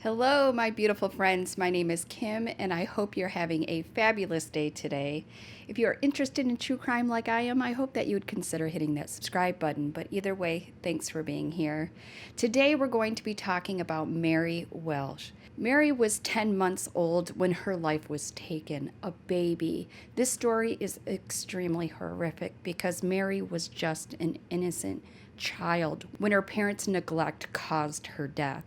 Hello, my beautiful friends. My name is Kim, and I hope you're having a fabulous day today. If you're interested in true crime like I am, I hope that you would consider hitting that subscribe button. But either way, thanks for being here. Today, we're going to be talking about Mary Welch. Mary was 10 months old when her life was taken, a baby. This story is extremely horrific because Mary was just an innocent child when her parents' neglect caused her death.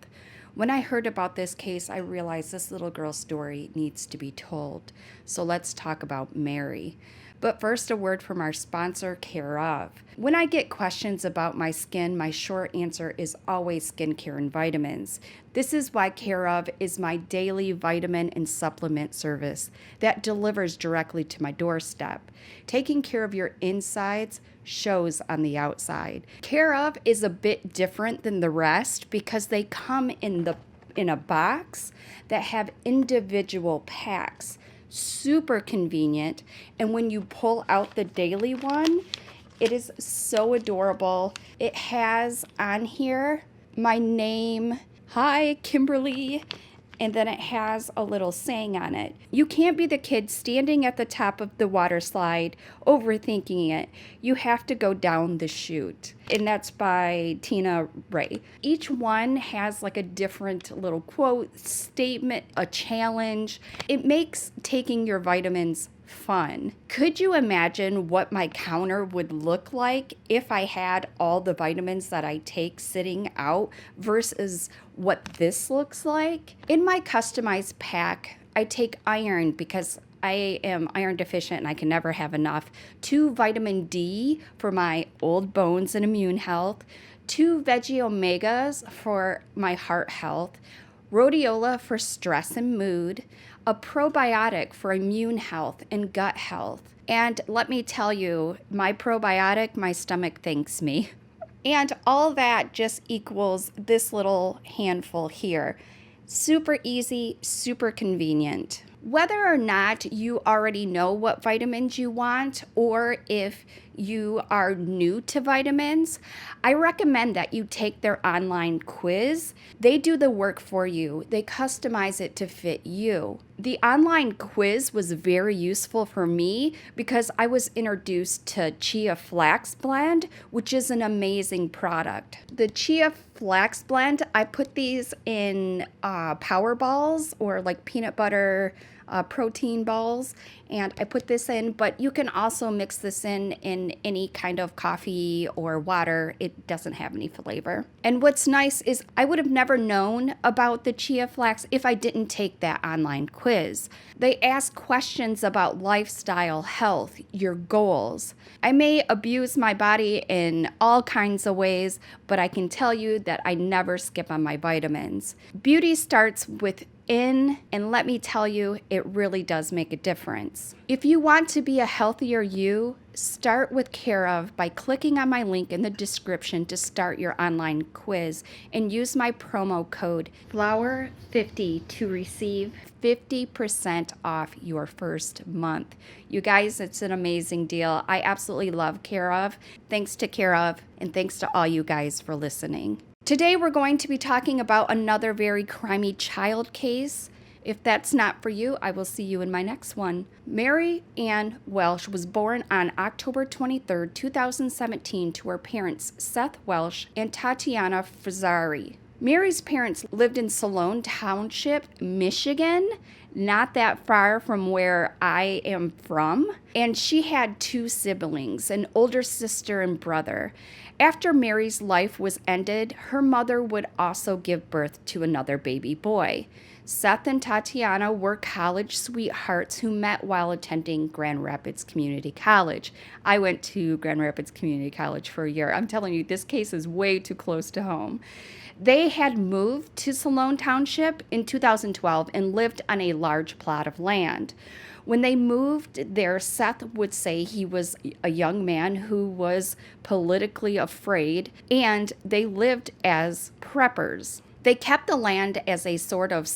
When I heard about this case, I realized this little girl's story needs to be told. So let's talk about Mary. But first, a word from our sponsor, Care Of. When I get questions about my skin, my short answer is always skincare and vitamins. This is why Care Of is my daily vitamin and supplement service that delivers directly to my doorstep. Taking care of your insides shows on the outside. Care Of is a bit different than the rest because they come in a box that have individual packs. Super convenient, and when you pull out the daily one, it is so adorable. It has on here my name, hi Kimberly, and then it has a little saying on it. You can't be the kid standing at the top of the water slide overthinking it. You have to go down the chute. And that's by Tina Ray. Each one has like a different little quote, statement, a challenge. It makes taking your vitamins fun. Could you imagine what my counter would look like if I had all the vitamins that I take sitting out versus what this looks like? In my customized pack, I take iron because I am iron deficient and I can never have enough. 2 vitamin D for my old bones and immune health. 2 veggie omegas for my heart health. Rhodiola for stress and mood, a probiotic for immune health and gut health. And let me tell you, my probiotic, my stomach thanks me. And all that just equals this little handful here. Super easy, super convenient. Whether or not you already know what vitamins you want, or if you are new to vitamins, I recommend that you take their online quiz. They do the work for you. They customize it to fit you. The online quiz was very useful for me because I was introduced to Chia Flax Blend, which is an amazing product. The Chia Flax Blend, I put these in power balls or like peanut butter protein balls, and I put this in, but you can also mix this in any kind of coffee or water. It doesn't have any flavor. And what's nice is I would have never known about the chia flax if I didn't take that online quiz. They ask questions about lifestyle, health, your goals. I may abuse my body in all kinds of ways, but I can tell you that I never skip on my vitamins. Beauty starts within, and let me tell you, it really does make a difference. If you want to be a healthier you, start with Care Of by clicking on my link in the description to start your online quiz and use my promo code FLOWER50 to receive 50% off your first month. You guys, it's an amazing deal. I absolutely love Care Of. Thanks to Care Of, and thanks to all you guys for listening. Today we're going to be talking about another very crimey child case. If that's not for you, I will see you in my next one. Mary Ann Welch was born on October 23, 2017 to her parents Seth Welch and Tatiana Fazzari. Mary's parents lived in Salone Township, Michigan, not that far from where I am from, and she had 2 siblings, an older sister and brother. After Mary's life was ended, her mother would also give birth to another baby boy. Seth and Tatiana were college sweethearts who met while attending Grand Rapids Community College. I went to Grand Rapids Community College for a year. I'm telling you, this case is way too close to home. They had moved to Salone Township in 2012 and lived on a large plot of land. When they moved there, Seth would say he was a young man who was politically afraid, and they lived as preppers. They kept the land as a sort of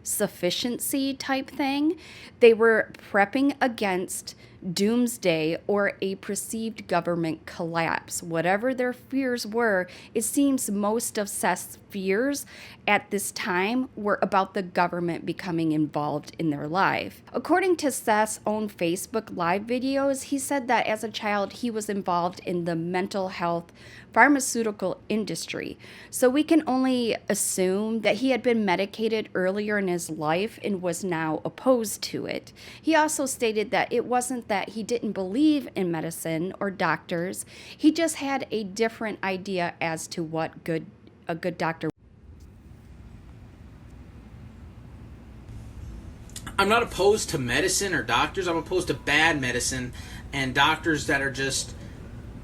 self-sufficiency type thing. They were prepping against doomsday or a perceived government collapse. Whatever their fears were, it seems most of Seth's fears at this time were about the government becoming involved in their life. According to Seth's own Facebook Live videos, he said that as a child he was involved in the mental health pharmaceutical industry. So we can only assume that he had been medicated earlier in his life and was now opposed to it. He also stated that it wasn't that he didn't believe in medicine or doctors, he just had a different idea as to what a good doctor. I'm not opposed to medicine or doctors. I'm opposed to bad medicine and doctors that are just,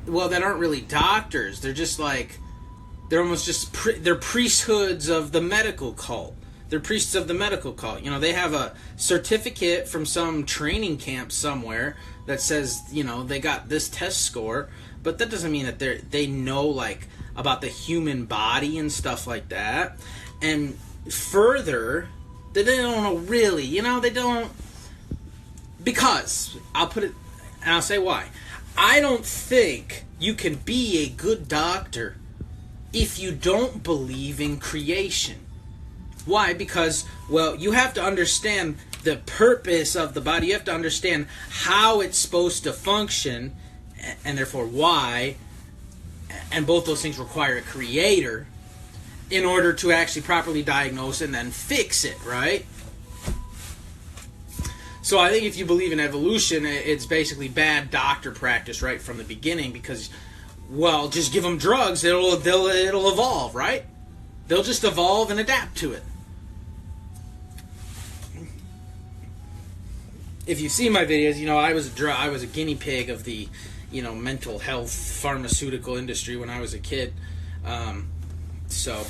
well, that aren't really doctors. They're just like, they're almost just, they're priesthoods of the medical cult. They're priests of the medical cult. You know, they have a certificate from some training camp somewhere that says, you know, they got this test score, but that doesn't mean that they know, like, about the human body and stuff like that. And further, they don't know really, you know, they don't, because, I'll put it, and I'll say why. I don't think you can be a good doctor if you don't believe in creation. Why? Because, well, you have to understand the purpose of the body. You have to understand how it's supposed to function, and therefore why, and both those things require a creator in order to actually properly diagnose and then fix it, right? So I think if you believe in evolution, it's basically bad doctor practice right from the beginning because, well, just give them drugs, it'll evolve, right? They'll just evolve and adapt to it. If you see my videos, you know I was a guinea pig of the, you know, mental health pharmaceutical industry when I was a kid. So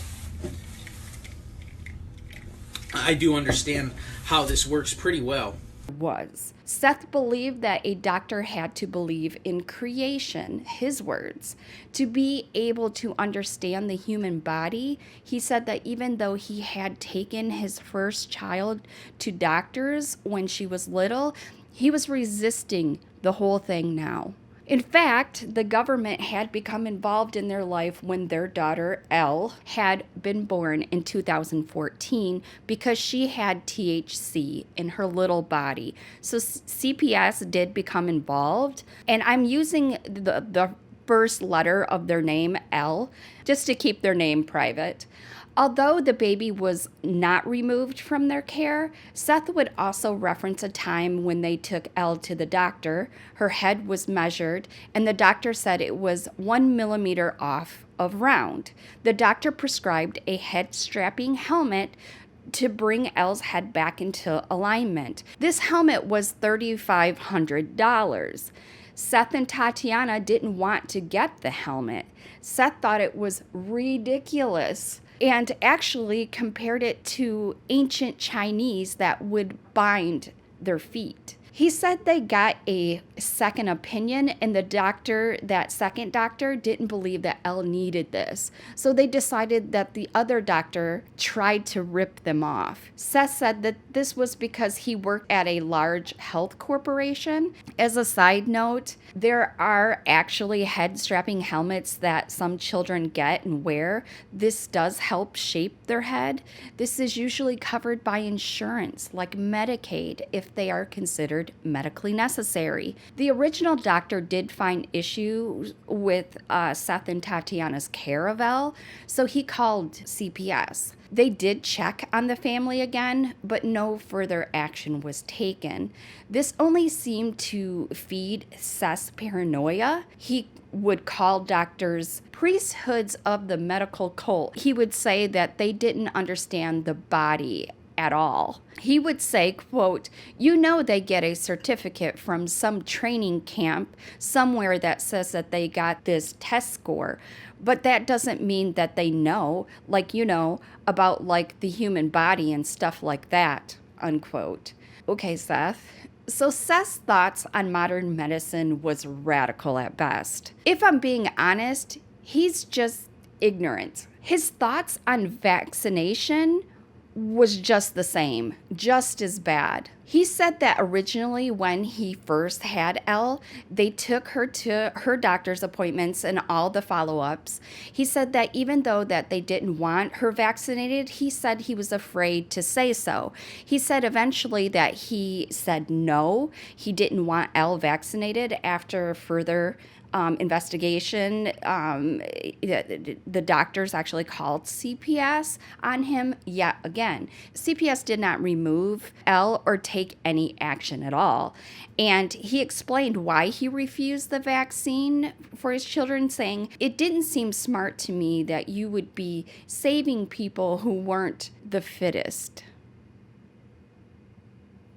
I do understand how this works pretty well. Seth believed that a doctor had to believe in creation, his words. To be able to understand the human body, he said that even though he had taken his first child to doctors when she was little, he was resisting the whole thing now. In fact, the government had become involved in their life when their daughter, Elle, had been born in 2014 because she had THC in her little body. So CPS did become involved, and I'm using the first letter of their name, Elle, just to keep their name private. Although the baby was not removed from their care, Seth would also reference a time when they took Elle to the doctor. Her head was measured, and the doctor said it was 1 millimeter off of round. The doctor prescribed a head-strapping helmet to bring Elle's head back into alignment. This helmet was $3,500. Seth and Tatiana didn't want to get the helmet. Seth thought it was ridiculous and actually compared it to ancient Chinese that would bind their feet. He said they got a second opinion, and that second doctor didn't believe that Elle needed this. So they decided that the other doctor tried to rip them off. Seth said that this was because he worked at a large health corporation. As a side note, there are actually head-strapping helmets that some children get and wear. This does help shape their head. This is usually covered by insurance, like Medicaid, if they are considered medically necessary. The original doctor did find issues with Seth and Tatiana's care of Elle, so he called CPS. They did check on the family again, but no further action was taken. This only seemed to feed Seth's paranoia. He would call doctors priesthoods of the medical cult. He would say that they didn't understand the body at all. He would say, quote, "You know they get a certificate from some training camp somewhere that says that they got this test score, but that doesn't mean that they know, like, you know, about like the human body and stuff like that," unquote. Okay, Seth. So Seth's thoughts on modern medicine was radical at best. If I'm being honest, he's just ignorant. His thoughts on vaccination was just the same, just as bad. He said that originally when he first had Elle, they took her to her doctor's appointments and all the follow-ups. He said that even though that they didn't want her vaccinated, he said he was afraid to say so. He said eventually that he said no, he didn't want Elle vaccinated after further investigation. The doctors actually called CPS on him yet again. CPS did not remove Elle or take any action at all. And he explained why he refused the vaccine for his children, saying, "It didn't seem smart to me that you would be saving people who weren't the fittest."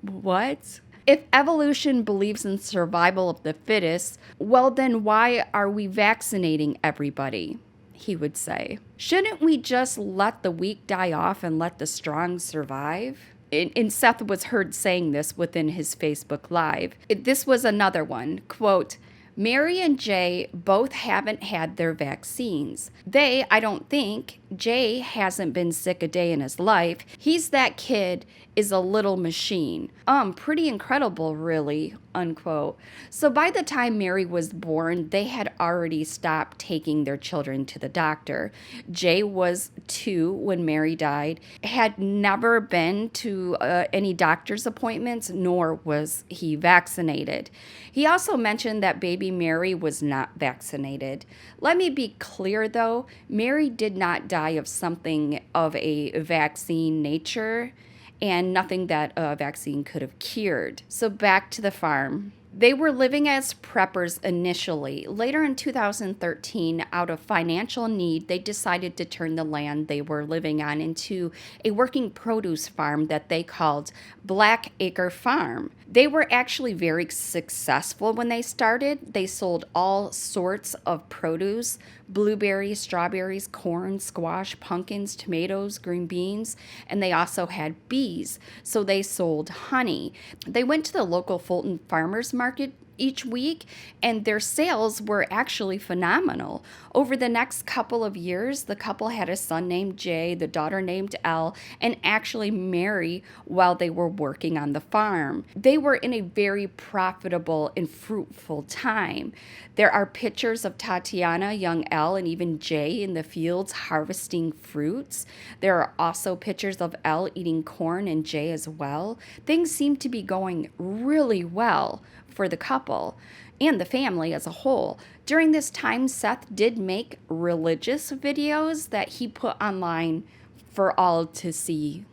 What? If evolution believes in survival of the fittest, well then why are we vaccinating everybody? He would say. Shouldn't we just let the weak die off and let the strong survive? And Seth was heard saying this within his Facebook Live. This was another one. Quote, "Mary and Jay both haven't had their vaccines. I don't think, Jay hasn't been sick a day in his life. He's that kid is a little machine. Pretty incredible, really," unquote. So by the time Mary was born, they had already stopped taking their children to the doctor. Jay was 2 when Mary died, had never been to any doctor's appointments, nor was he vaccinated. He also mentioned that baby Mary was not vaccinated. Let me be clear, though, Mary did not die of something of a vaccine nature, and nothing that a vaccine could have cured. So back to the farm. They were living as preppers initially. Later in 2013, out of financial need, they decided to turn the land they were living on into a working produce farm that they called Black Acre Farm. They were actually very successful when they started. They sold all sorts of produce: blueberries, strawberries, corn, squash, pumpkins, tomatoes, green beans, and they also had bees, so they sold honey. They went to the local Fulton Farmers Market each week, and their sales were actually phenomenal. Over the next couple of years, the couple had a son named Jay, the daughter named Elle, and actually Mary while they were working on the farm. They were in a very profitable and fruitful time. There are pictures of Tatiana, young Elle, and even Jay in the fields harvesting fruits. There are also pictures of Elle eating corn and Jay as well. Things seem to be going really well for the couple and the family as a whole. During this time, Seth did make religious videos that he put online for all to see.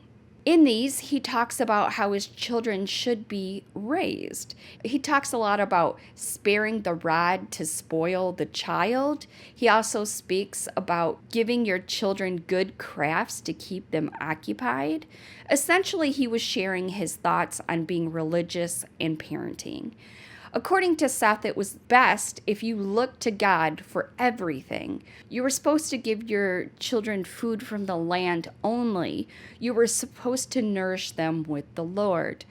In these, he talks about how his children should be raised. He talks a lot about sparing the rod to spoil the child. He also speaks about giving your children good crafts to keep them occupied. Essentially, he was sharing his thoughts on being religious and parenting. According to Seth, it was best if you looked to God for everything. You were supposed to give your children food from the land only. You were supposed to nourish them with the Lord.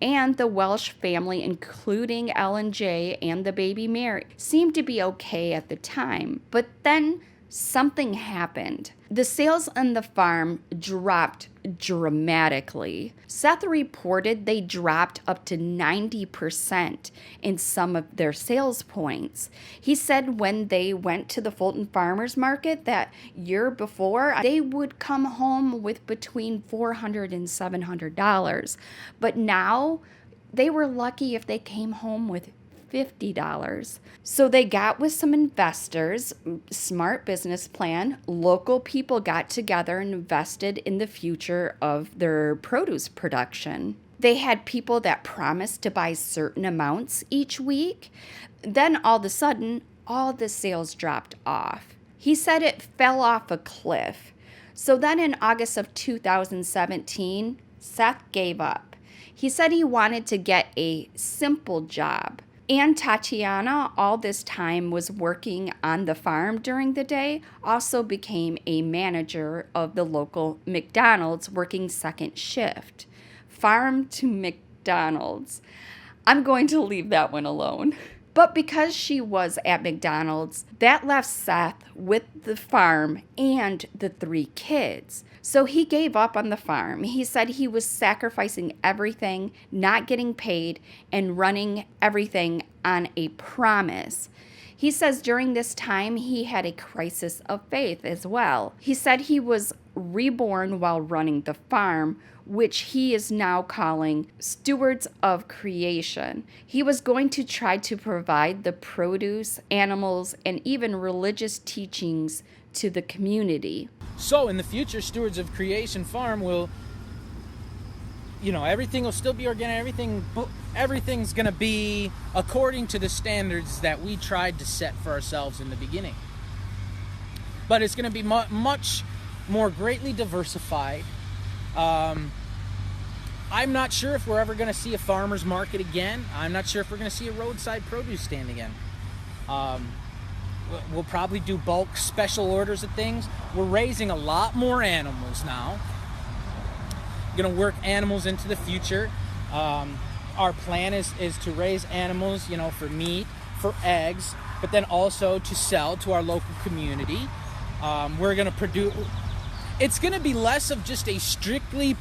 And the Welch family, including Elle and Jay and the baby Mary, seemed to be okay at the time. But then something happened. The sales on the farm dropped dramatically. Seth reported they dropped up to 90% in some of their sales points. He said when they went to the Fulton Farmers Market that year before, they would come home with between $400 and $700. But now they were lucky if they came home with $50. So they got with some investors, smart business plan. Local people got together and invested in the future of their produce production. They had people that promised to buy certain amounts each week. Then all of a sudden, all the sales dropped off. He said it fell off a cliff. So then in August of 2017, Seth gave up. He said he wanted to get a simple job. And Tatiana, all this time, was working on the farm during the day, also became a manager of the local McDonald's, working second shift. Farm to McDonald's. I'm going to leave that one alone. But because she was at McDonald's, that left Seth with the farm and the 3 kids. So he gave up on the farm. He said he was sacrificing everything, not getting paid, and running everything on a promise. He says during this time he had a crisis of faith as well. He said he was reborn while running the farm, which he is now calling stewards of creation. He was going to try to provide the produce, animals, and even religious teachings to the community. So in the future, Stewards of Creation Farm will, everything will still be organic. Everything's going to be according to the standards that we tried to set for ourselves in the beginning. But it's going to be much more greatly diversified. I'm not sure if we're ever going to see a farmer's market again. I'm not sure if we're going to see a roadside produce stand again. We'll probably do bulk special orders of things. We're raising a lot more animals now. Going to work animals into the future. Our plan is to raise animals, for meat, for eggs, but then also to sell to our local community. We're going to produce... It's going to be less of just a strictly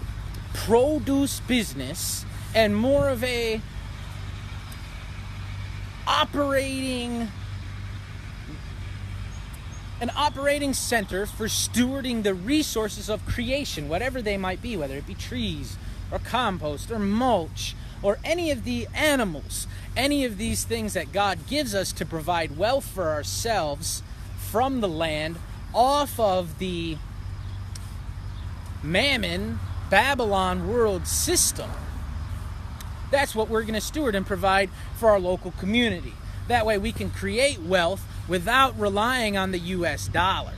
produce business and more of an operating center for stewarding the resources of creation, whatever they might be, whether it be trees or compost or mulch or any of the animals, any of these things that God gives us to provide wealth for ourselves from the land off of the Mammon Babylon world system. That's what we're going to steward and provide for our local community. That way we can create wealth without relying on the US dollar.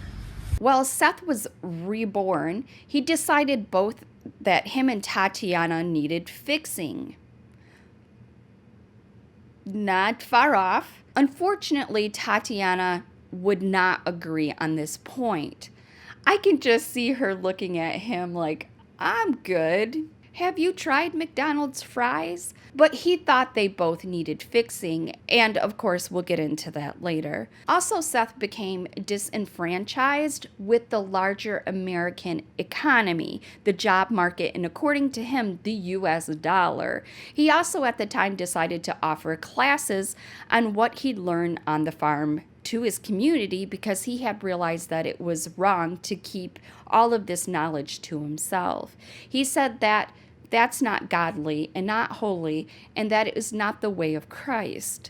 While Seth was reborn, he decided both that him and Tatiana needed fixing. Not far off. Unfortunately, Tatiana would not agree on this point. I can just see her looking at him like, I'm good. Have you tried McDonald's fries? But he thought they both needed fixing, and of course we'll get into that later. Also, Seth became disenfranchised with the larger American economy, the job market, and according to him, the US dollar. He also at the time decided to offer classes on what he'd learned on the farm to his community because he had realized that it was wrong to keep all of this knowledge to himself. He said that that's not godly and not holy, and that it is not the way of Christ.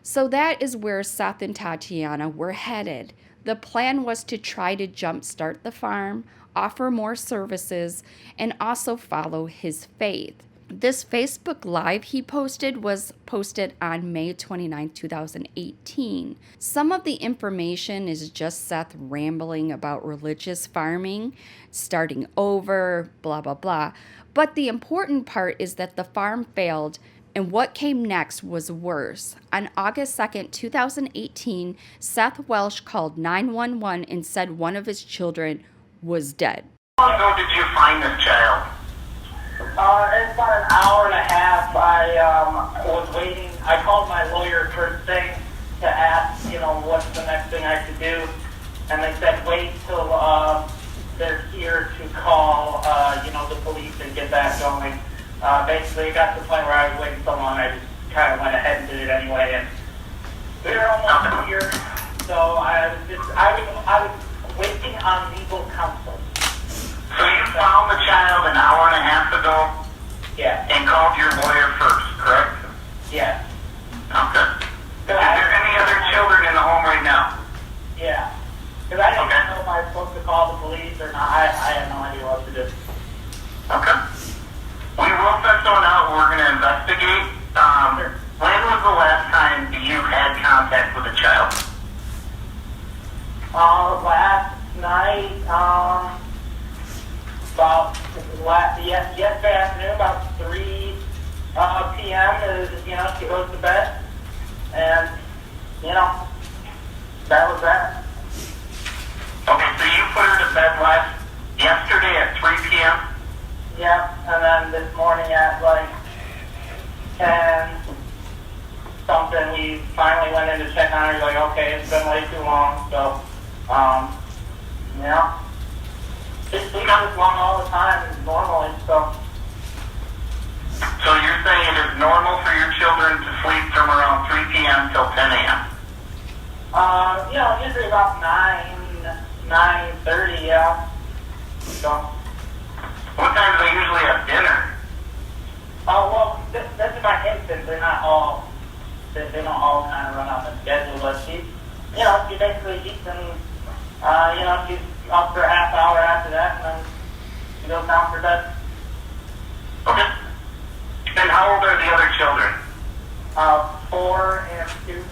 So that is where Seth and Tatiana were headed. The plan was to try to jumpstart the farm, offer more services, and also follow his faith. This Facebook Live he posted was posted on May 29, 2018. Some of the information is just Seth rambling about religious farming, starting over, blah, blah, blah. But the important part is that the farm failed and what came next was worse. On August 2nd, 2018, Seth Welch called 911 and said one of his children was dead. How long ago did you find this child? It's about an hour and a half. I was waiting. I called my lawyer first thing to ask, what's the next thing I should do. And they said, wait till they're here to call, the police and get that going. Basically, it got to the point where I was waiting so long, I just kind of went ahead and did it anyway. And they're almost here. So I was waiting on legal counsel. So you found the child an hour and a half ago? Yeah. And called your lawyer first, correct? Yeah. Okay. Is there any other children in the home right now? Yeah. Because I didn't know if I was supposed to call the police or not. I had no idea what to do. Okay. We will send someone out. We're going to investigate. When was the last time you had contact with a child? Last night, yesterday afternoon, about 3 p.m. She goes to bed, and that was that. Okay, so you put her to bed yesterday at 3 p.m. Yeah, and then this morning at 10 something. then we finally went in to check on her. He's like, okay, it's been way too long. So, yeah. She sleeps this long all the time normally, so. So you're saying it is normal for your children to sleep from around 3 p.m. till 10 a.m.? Usually about 9:30, yeah. So. What time do they usually have dinner? Oh, well, this is my infant. They're not all, they don't all kind of run on the schedule, but she basically eats and, she's up for a half hour after that, and then she goes down for bed. Okay. And how old are the other children? 4 and 2.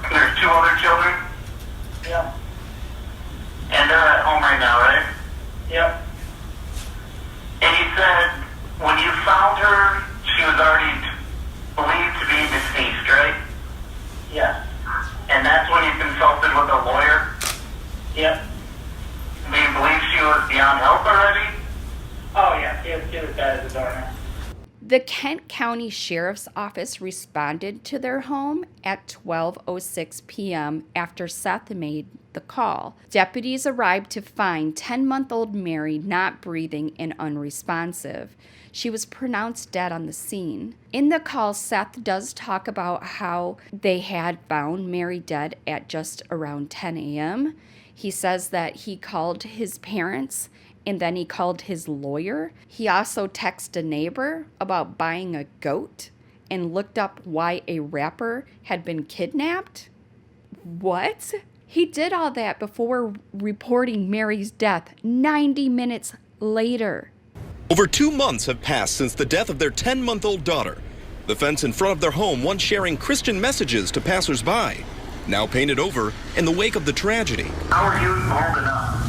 There's 2 other children? Yep. And they're at home right now, right? Yep. And you said when you found her, she was already believed to be deceased, right? Yes. And that's when you consulted with a lawyer? Yep. Do you believe she was beyond help already? Oh, yeah, she was dead as a doormat. The Kent County Sheriff's Office responded to their home at 12:06 p.m. after Seth made the call. Deputies arrived to find 10-month-old Mary not breathing and unresponsive. She was pronounced dead on the scene. In the call, Seth does talk about how they had found Mary dead at just around 10 a.m. He says that he called his parents and then he called his lawyer. He also texted a neighbor about buying a goat and looked up why a rapper had been kidnapped. What? He did all that before reporting Mary's death 90 minutes later. Over 2 months have passed since the death of their 10-month-old daughter. The fence in front of their home, once sharing Christian messages to passersby, now painted over in the wake of the tragedy. How are you holding up?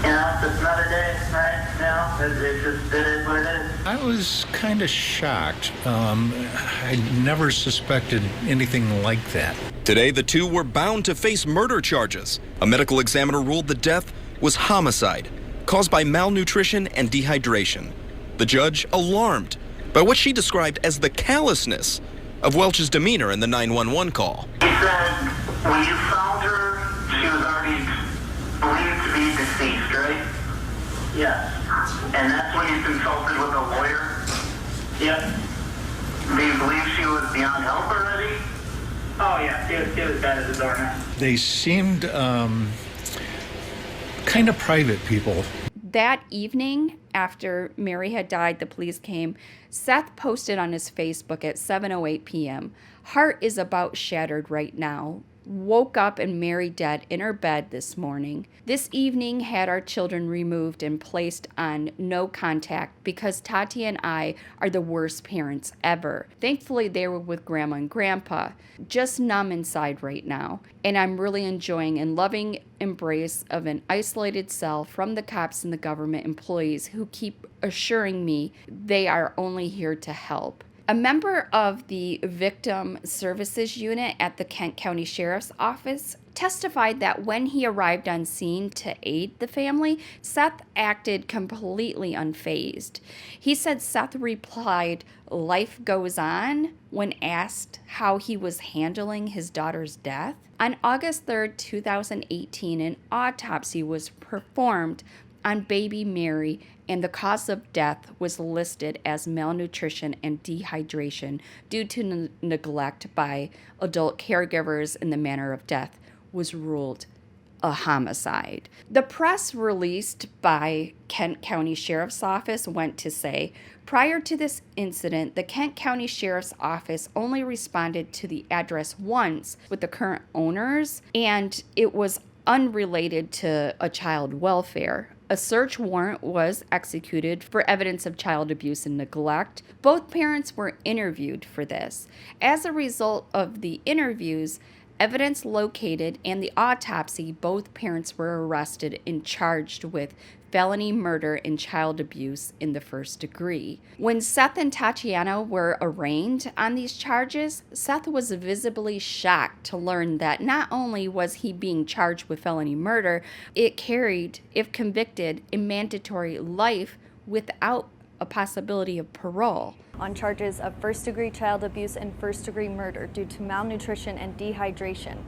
Yeah, it's another day, right? Now, it is what it is. I was kind of shocked. I never suspected anything like that. Today, the two were bound to face murder charges. A medical examiner ruled the death was homicide, caused by malnutrition and dehydration. The judge alarmed by what she described as the callousness of Welch's demeanor in the 911 call. He said when you found her, she was already believed to be deceased, right? Yes. And that's when you consulted with a lawyer? Yep. Do you believe she was beyond help already? Oh, yeah, she was dead as a doormat. They seemed kind of private people. That evening, after Mary had died, the police came. Seth posted on his Facebook at 7:08 p.m. Heart is about shattered right now. Woke up and Mary dead in her bed this morning. This evening had our children removed and placed on no contact because Tati and I are the worst parents ever. Thankfully, they were with Grandma and Grandpa. Just numb inside right now. And I'm really enjoying and loving embrace of an isolated cell from the cops and the government employees who keep assuring me they are only here to help. A member of the Victim Services Unit at the Kent County Sheriff's Office testified that when he arrived on scene to aid the family, Seth acted completely unfazed. He said Seth replied, "Life goes on," when asked how he was handling his daughter's death. On August 3rd, 2018, an autopsy was performed on baby Mary, and the cause of death was listed as malnutrition and dehydration due to neglect by adult caregivers, and the manner of death was ruled a homicide. The press released by Kent County Sheriff's Office went to say, prior to this incident, the Kent County Sheriff's Office only responded to the address once with the current owners, and it was unrelated to a child welfare. A search warrant was executed for evidence of child abuse and neglect. Both parents were interviewed for this. As a result of the interviews, evidence located, and the autopsy, both parents were arrested and charged with felony murder and child abuse in the first degree. When Seth and Tatiana were arraigned on these charges, Seth was visibly shocked to learn that not only was he being charged with felony murder, it carried, if convicted, a mandatory life without a possibility of parole. On charges of first-degree child abuse and first-degree murder due to malnutrition and dehydration.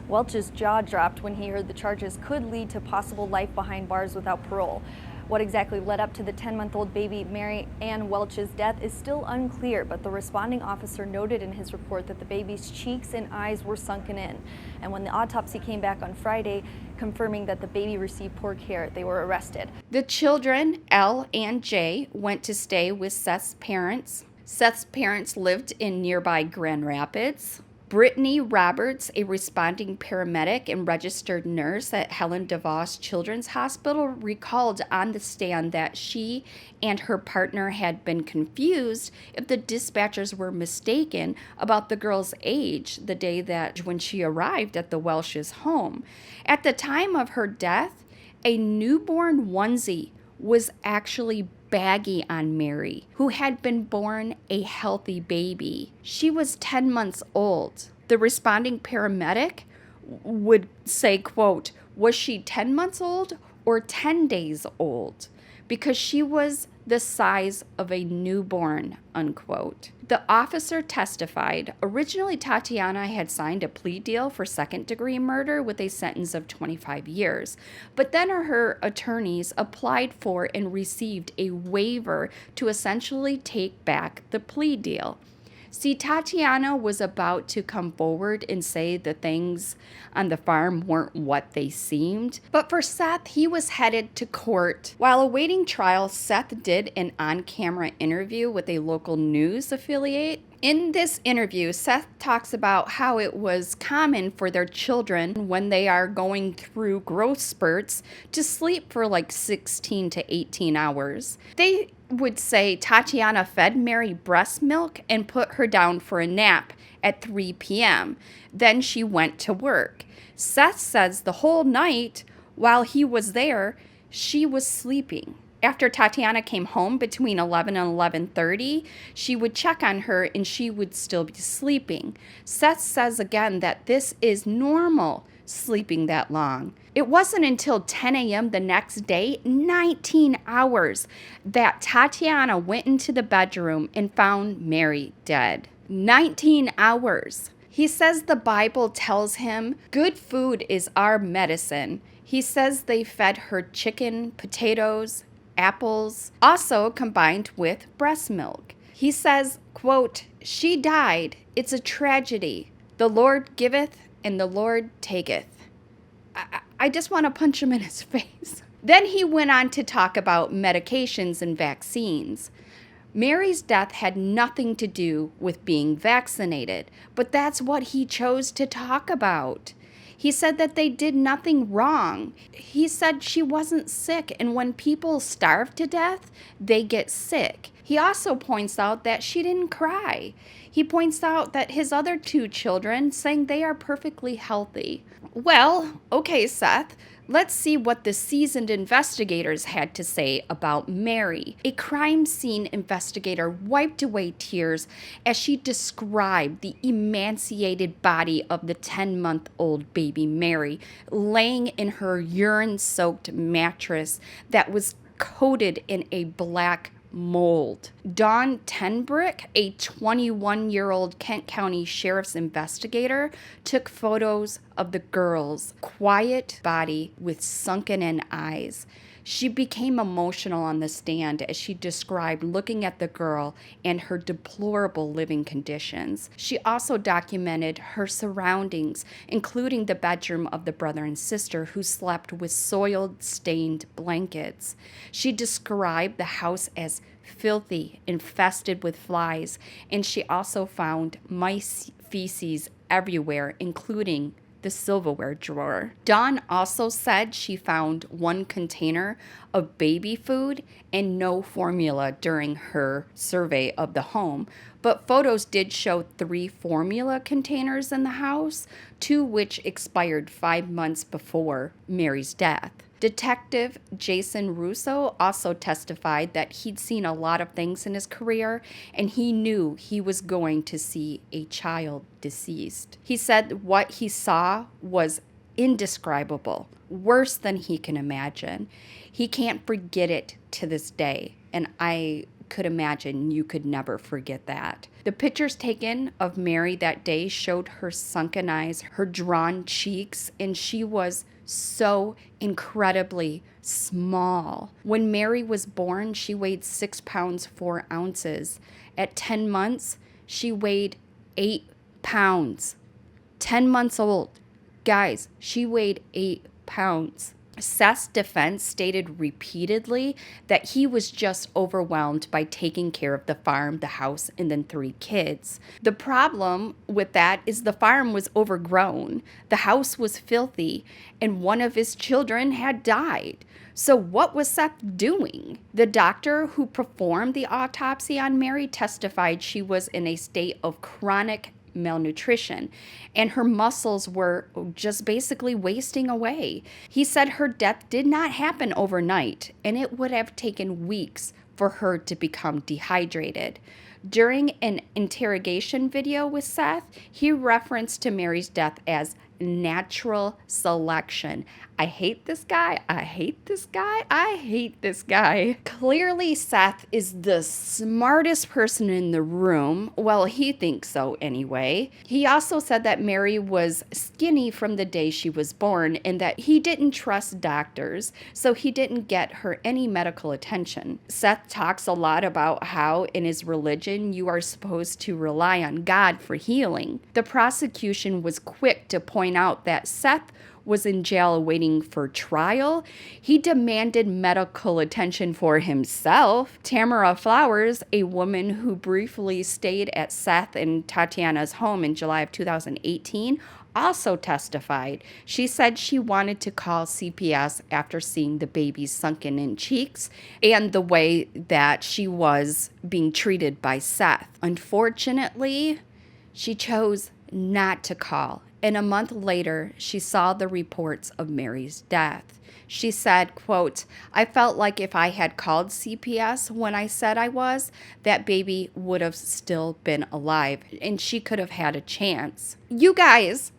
Welch's jaw dropped when he heard the charges could lead to possible life behind bars without parole. What exactly led up to the 10-month-old baby Mary Ann Welch's death is still unclear, but the responding officer noted in his report that the baby's cheeks and eyes were sunken in. And when the autopsy came back on Friday, confirming that the baby received poor care, they were arrested. The children, Elle and Jay, went to stay with Seth's parents. Seth's parents lived in nearby Grand Rapids. Brittany Roberts, a responding paramedic and registered nurse at Helen DeVos Children's Hospital, recalled on the stand that she and her partner had been confused if the dispatchers were mistaken about the girl's age the day that when she arrived at the Welch's home. At the time of her death, a newborn onesie was actually baggy on Mary, who had been born a healthy baby. She was 10 months old. The responding paramedic would say, quote, was she 10 months old or 10 days old? Because she was the size of a newborn, unquote. The officer testified, originally Tatiana had signed a plea deal for second-degree murder with a sentence of 25 years, but then her attorneys applied for and received a waiver to essentially take back the plea deal. See, Tatiana was about to come forward and say the things on the farm weren't what they seemed. But for Seth, he was headed to court. While awaiting trial, Seth did an on-camera interview with a local news affiliate. In this interview, Seth talks about how it was common for their children, when they are going through growth spurts, to sleep for like 16 to 18 hours. They would say Tatiana fed Mary breast milk and put her down for a nap at 3 p.m. Then she went to work. Seth says the whole night while he was there, she was sleeping. After Tatiana came home between 11 and 11:30, she would check on her and she would still be sleeping. Seth says again that this is normal, sleeping that long. It wasn't until 10 a.m. the next day, 19 hours, that Tatiana went into the bedroom and found Mary dead. 19 hours. He says the Bible tells him good food is our medicine. He says they fed her chicken, potatoes, apples, also combined with breast milk. He says, quote, she died. It's a tragedy. The Lord giveth and the Lord taketh. I just want to punch him in his face. Then he went on to talk about medications and vaccines. Mary's death had nothing to do with being vaccinated, but that's what he chose to talk about. He said that they did nothing wrong. He said she wasn't sick, and when people starve to death, they get sick. He also points out that she didn't cry. He points out that his other two children saying they are perfectly healthy. Well, okay, Seth, let's see what the seasoned investigators had to say about Mary. A crime scene investigator wiped away tears as she described the emaciated body of the 10-month-old baby Mary laying in her urine-soaked mattress that was coated in a black mold. Dawn Tenbrick, a 21-year-old Kent County Sheriff's investigator, took photos of the girl's quiet body with sunken-in eyes. She became emotional on the stand as she described looking at the girl and her deplorable living conditions. She also documented her surroundings, including the bedroom of the brother and sister who slept with soiled, stained blankets. She described the house as filthy, infested with flies, and she also found mice feces everywhere, including the silverware drawer. Dawn also said she found one container of baby food and no formula during her survey of the home, but photos did show 3 formula containers in the house, 2 which expired 5 months before Mary's death. Detective Jason Russo also testified that he'd seen a lot of things in his career and he knew he was going to see a child deceased. He said what he saw was indescribable, worse than he can imagine. He can't forget it to this day, and I could imagine, you could never forget that. The pictures taken of Mary that day showed her sunken eyes, her drawn cheeks, and she was so incredibly small. When Mary was born, she weighed 6 pounds 4 ounces. At 10 months, she weighed 8 pounds. 10 months old. Guys, she weighed 8 pounds. Seth's defense stated repeatedly that he was just overwhelmed by taking care of the farm, the house, and then 3 kids. The problem with that is the farm was overgrown, the house was filthy, and one of his children had died. So what was Seth doing? The doctor who performed the autopsy on Mary testified she was in a state of chronic malnutrition, and her muscles were just basically wasting away. He said her death did not happen overnight, and it would have taken weeks for her to become dehydrated. During an interrogation video with Seth, he referenced to Mary's death as natural selection. I hate this guy. I hate this guy. I hate this guy. Clearly, Seth is the smartest person in the room. Well, he thinks so anyway. He also said that Mary was skinny from the day she was born and that he didn't trust doctors, so he didn't get her any medical attention. Seth talks a lot about how in his religion you are supposed to rely on God for healing. The prosecution was quick to point out that Seth was in jail waiting for trial. He demanded medical attention for himself. Kimberly Flower, a woman who briefly stayed at Seth and Tatiana's home in July of 2018, also testified. She said she wanted to call CPS after seeing the baby's sunken in cheeks and the way that she was being treated by Seth. Unfortunately, she chose not to call. And a month later, she saw the reports of Mary's death. She said, quote, "I felt like if I had called CPS when I said I was, that baby would have still been alive and she could have had a chance." You guys,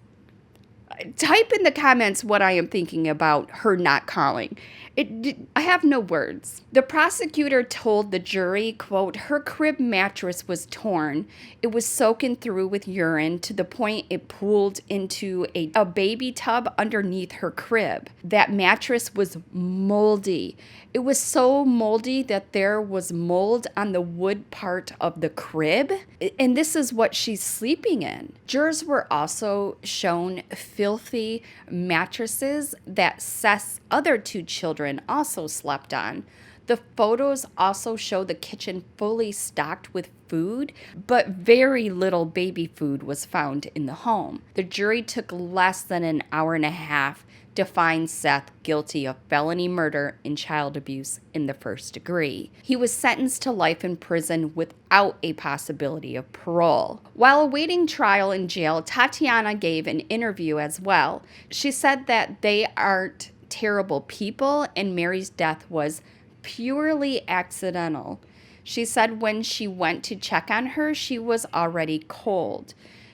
type in the comments what I am thinking about her not calling. I have no words. The prosecutor told the jury, quote, "Her crib mattress was torn. It was soaking through with urine to the point it pooled into a baby tub underneath her crib. That mattress was moldy. It was so moldy that there was mold on the wood part of the crib. And this is what she's sleeping in." Jurors were also shown filthy mattresses that Seth's other 2 children also slept on. The photos also show the kitchen fully stocked with food, but very little baby food was found in the home. The jury took less than an hour and a half to find Seth guilty of felony murder and child abuse in the 1st degree. He was sentenced to life in prison without a possibility of parole. While awaiting trial in jail, Tatiana gave an interview as well. She said that they aren't terrible people and Mary's death was purely accidental. She said when she went to check on her, she was already cold.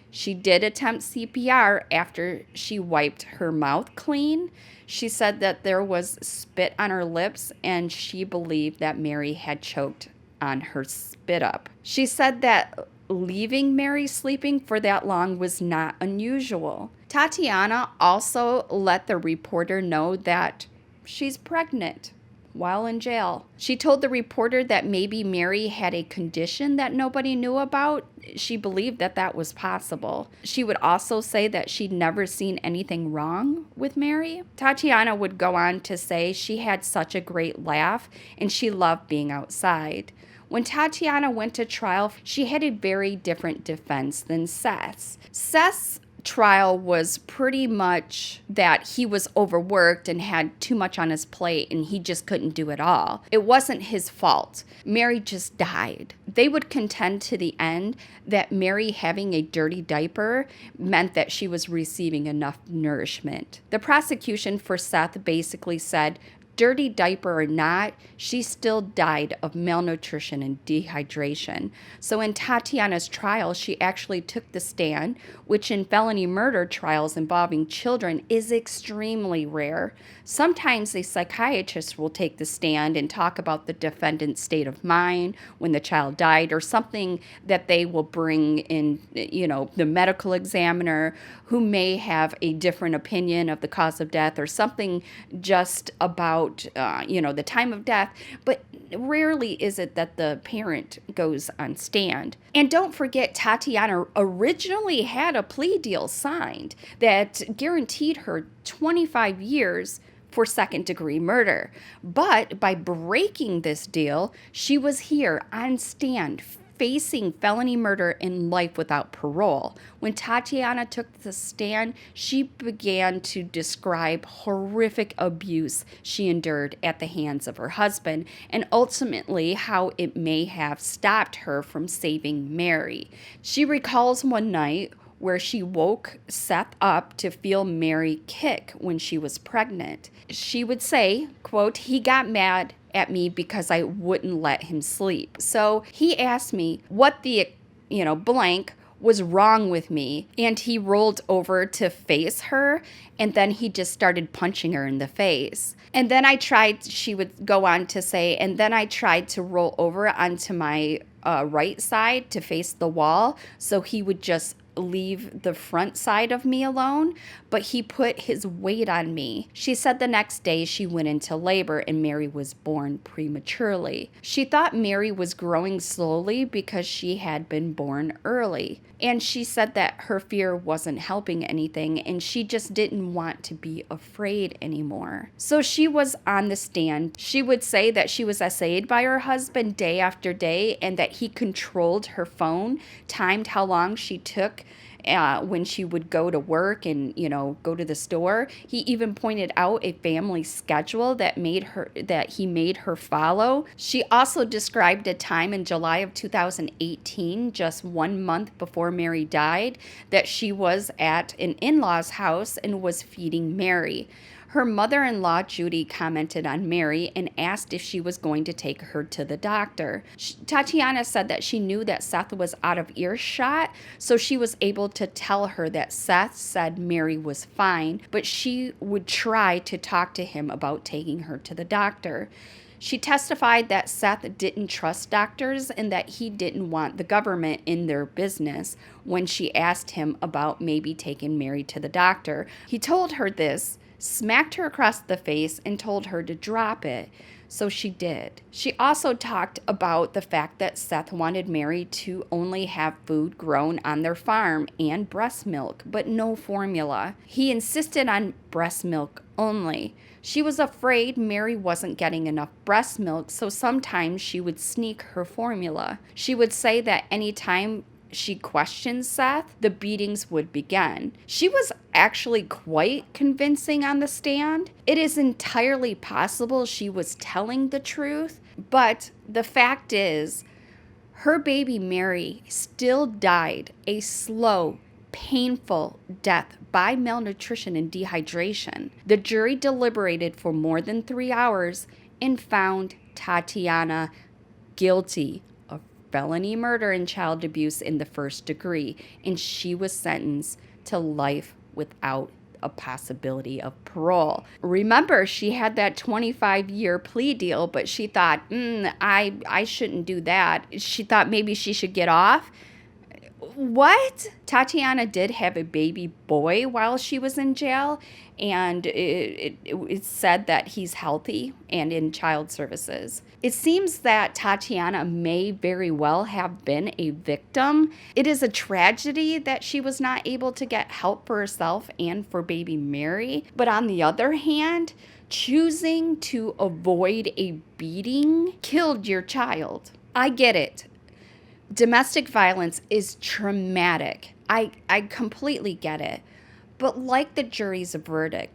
She did attempt CPR after she wiped her mouth clean. She said that there was spit on her lips and she believed that Mary had choked on her spit up. She said that leaving Mary sleeping for that long was not unusual. Tatiana also let the reporter know that she's pregnant while in jail. She told the reporter that maybe Mary had a condition that nobody knew about. She believed that that was possible. She would also say that she'd never seen anything wrong with Mary. Tatiana would go on to say she had such a great laugh and she loved being outside. When Tatiana went to trial, she had a very different defense than Seth's. Seth's trial was pretty much that he was overworked and had too much on his plate and he just couldn't do it all. It wasn't his fault. Mary just died. They would contend to the end that Mary having a dirty diaper meant that she was receiving enough nourishment. The prosecution for Seth basically said, Dirty diaper or not, she still died of malnutrition and dehydration. So in Tatiana's trial, she actually took the stand, which in felony murder trials involving children is extremely rare. Sometimes a psychiatrist will take the stand and talk about the defendant's state of mind when the child died, or something that they will bring in, the medical examiner who may have a different opinion of the cause of death, or something just about the time of death, but rarely is it that the parent goes on stand. And don't forget, Tatiana originally had a plea deal signed that guaranteed her 25 years for second-degree murder. But by breaking this deal, she was here on stand facing felony and life without parole. When Tatiana took the stand, she began to describe horrific abuse she endured at the hands of her husband, and ultimately how it may have stopped her from saving Mary. She recalls one night where she woke Seth up to feel Mary kick when she was pregnant. She would say, quote, "He got mad at me because I wouldn't let him sleep. So he asked me what the, blank was wrong with me, and he rolled over to face her, and then he just started punching her in the face. And then she would go on to say, and then I tried to roll over onto my right side to face the wall, so he would just leave the front side of me alone, but he put his weight on me." She said the next day she went into labor and Mary was born prematurely. She thought Mary was growing slowly because she had been born early. And she said that her fear wasn't helping anything, and she just didn't want to be afraid anymore. So she was on the stand. She would say that she was essayed by her husband day after day, and that he controlled her phone, timed how long she took when she would go to work and, go to the store. He even pointed out a family schedule that he made her follow. She also described a time in July of 2018, just 1 month before Mary died, that she was at an in-law's house and was feeding Mary. Her mother-in-law, Judy, commented on Mary and asked if she was going to take her to the doctor. Tatiana said that she knew that Seth was out of earshot, so she was able to tell her that Seth said Mary was fine, but she would try to talk to him about taking her to the doctor. She testified that Seth didn't trust doctors and that he didn't want the government in their business when she asked him about maybe taking Mary to the doctor. He told her this, smacked her across the face, and told her to drop it. So she did. She also talked about the fact that Seth wanted Mary to only have food grown on their farm and breast milk, but no formula. He insisted on breast milk only. She was afraid Mary wasn't getting enough breast milk, so sometimes she would sneak her formula. She would say that anytime she questioned Seth, the beatings would begin. She was actually quite convincing on the stand. It is entirely possible she was telling the truth, but the fact is, her baby Mary still died a slow, painful death by malnutrition and dehydration. The jury deliberated for more than 3 hours and found Tatiana guilty of felony murder and child abuse in the first degree, and she was sentenced to life without a possibility of parole. Remember, she had that 25-year plea deal, but she thought, I shouldn't do that. She thought maybe she should get off. What? Tatiana did have a baby boy while she was in jail, and it said that he's healthy and in child services. It seems that Tatiana may very well have been a victim. It is a tragedy that she was not able to get help for herself and for baby Mary. But on the other hand, choosing to avoid a beating killed your child. I get it. Domestic violence is traumatic. I completely get it. But like the jury's verdict,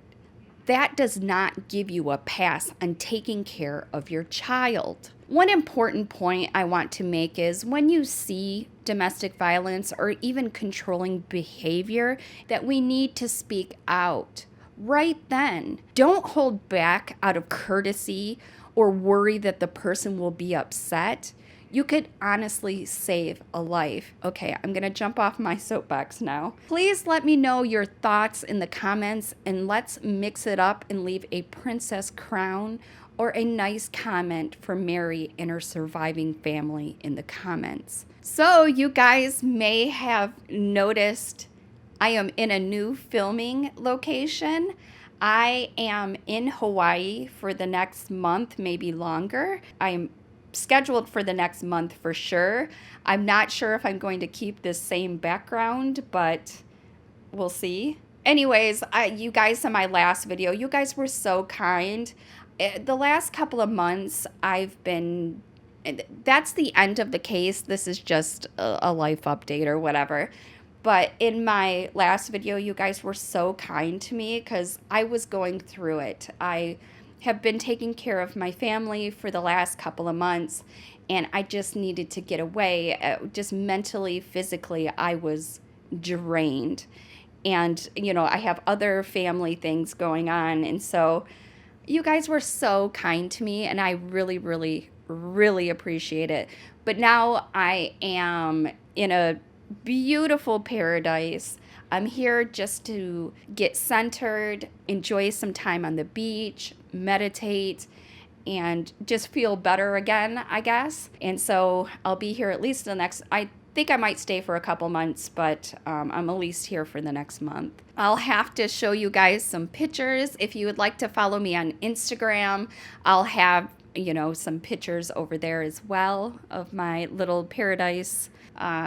that does not give you a pass on taking care of your child. One important point I want to make is when you see domestic violence or even controlling behavior, that we need to speak out. right then. Don't hold back out of courtesy or worry that the person will be upset. You could honestly save a life. Okay, I'm gonna jump off my soapbox now. Please let me know your thoughts in the comments, and let's mix it up and leave a princess crown or a nice comment for Mary and her surviving family in the comments. So you guys may have noticed I am in a new filming location. I am in Hawaii for the next month, maybe longer. I am scheduled for the next month for sure. I'm not sure if I'm going to keep this same background, but we'll see. Anyways, you guys, in my last video, you guys were so kind. The last couple of months, that's the end of the case. This is just a life update or whatever. But in my last video, you guys were so kind to me because I was going through it. I have been taking care of my family for the last couple of months, and I just needed to get away. Just mentally, physically, I was drained. And, you know, I have other family things going on. And so you guys were so kind to me, and I really, really, really appreciate it. But now I am in a beautiful paradise. I'm here just to get centered, enjoy some time on the beach, meditate, and just feel better again, I guess. And so I'll be here at least I think I might stay for a couple months, but I'm at least here for the next month. I'll have to show you guys some pictures. If you would like to follow me on Instagram, I'll have, you know, some pictures over there as well of my little paradise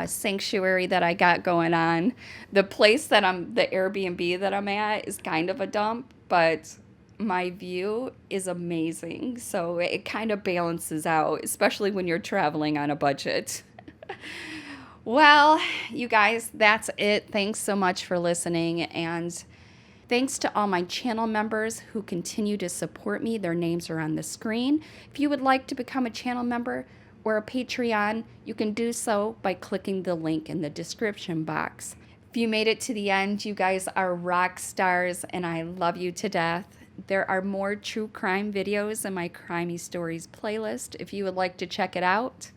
sanctuary that I got going on. The place that the Airbnb that I'm at is kind of a dump, but my view is amazing. So it kind of balances out, especially when you're traveling on a budget. Well, you guys, that's it. Thanks so much for listening. And thanks to all my channel members who continue to support me. Their names are on the screen. If you would like to become a channel member or a Patreon, you can do so by clicking the link in the description box. If you made it to the end, you guys are rock stars, and I love you to death. There are more true crime videos in my Crimey Stories playlist if you would like to check it out.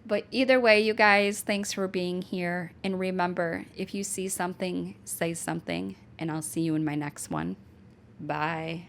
But either way, you guys, thanks for being here. And remember, if you see something, say something, and I'll see you in my next one. Bye.